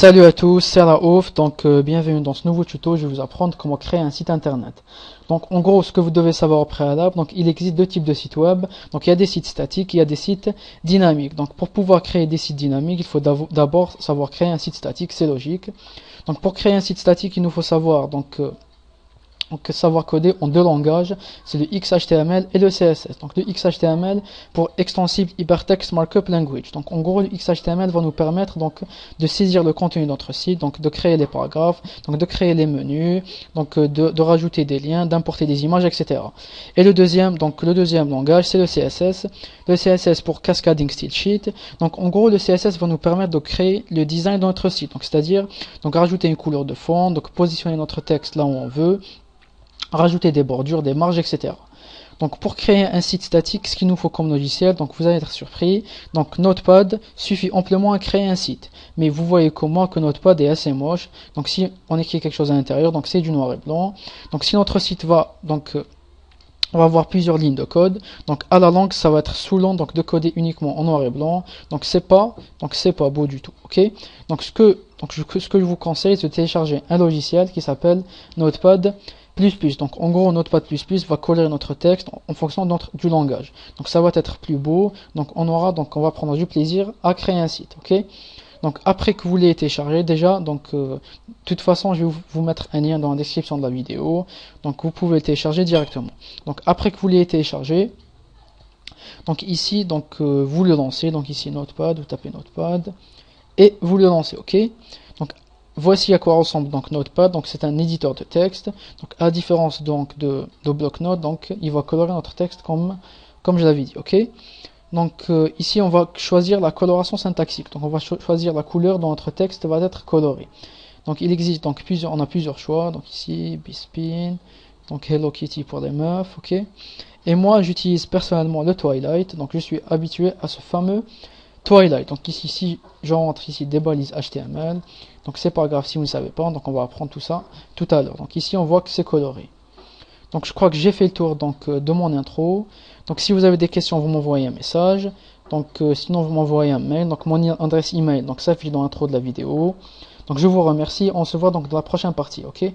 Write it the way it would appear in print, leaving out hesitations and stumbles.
Salut à tous, c'est Raouf, bienvenue dans ce nouveau tuto. Je vais vous apprendre comment créer un site internet. Donc en gros, ce que vous devez savoir au préalable, donc il existe deux types de sites web. Donc il y a des sites statiques, il y a des sites dynamiques. Donc pour pouvoir créer des sites dynamiques, il faut d'abord savoir créer un site statique, c'est logique. Donc pour créer un site statique, il nous faut savoir savoir coder en deux langages, c'est le XHTML et le CSS. Donc le XHTML pour Extensible Hypertext Markup Language. Donc en gros, le XHTML va nous permettre de saisir le contenu de notre site, donc de créer les paragraphes, donc de créer les menus, de rajouter des liens, d'importer des images, etc. Et le deuxième langage, c'est le CSS. Le CSS pour Cascading Style Sheet. Donc en gros, le CSS va nous permettre de créer le design de notre site. Donc c'est-à-dire rajouter une couleur de fond, donc positionner notre texte là où on veut, rajouter des bordures, des marges, etc. Donc pour créer un site statique, ce qu'il nous faut comme logiciel, donc vous allez être surpris, donc Notepad suffit amplement à créer un site. Mais vous voyez comment que Notepad est assez moche. Donc si on écrit quelque chose à l'intérieur, donc c'est du noir et blanc. Donc si notre site va, on va avoir plusieurs lignes de code. Donc à la longue, ça va être saoulant de coder uniquement en noir et blanc. Donc c'est pas beau du tout. Ok. Donc ce que je vous conseille, c'est de télécharger un logiciel qui s'appelle Notepad++. Donc en gros, Notepad++ va colorer notre texte en fonction du langage. Donc ça va être plus beau. Donc on va prendre du plaisir à créer un site. Ok. Donc après que vous l'ayez téléchargé déjà, de toute façon je vais vous mettre un lien dans la description de la vidéo, donc vous pouvez le télécharger directement. Donc après que vous l'ayez téléchargé, donc ici vous le lancez, donc ici Notepad, vous tapez Notepad et vous le lancez, ok. Donc voici à quoi ressemble Notepad. Donc c'est un éditeur de texte, donc à différence de bloc-notes, donc il va colorer notre texte comme je l'avais dit, ok. Donc ici on va choisir la coloration syntaxique. Donc on va choisir la couleur dont notre texte va être coloré. Donc il existe on a plusieurs choix. Donc ici Bispin, donc Hello Kitty pour les meufs, ok. Et moi j'utilise personnellement le Twilight. Donc je suis habitué à ce fameux Twilight. Donc ici si j'entre ici des balises HTML, donc c'est pas grave si vous ne savez pas. Donc on va apprendre tout ça tout à l'heure. Donc ici on voit que c'est coloré. Donc je crois que j'ai fait le tour de mon intro. Donc si vous avez des questions, vous m'envoyez un message. Sinon vous m'envoyez un mail. Donc mon adresse email s'affiche dans l'intro de la vidéo. Donc je vous remercie. On se voit dans la prochaine partie, ok?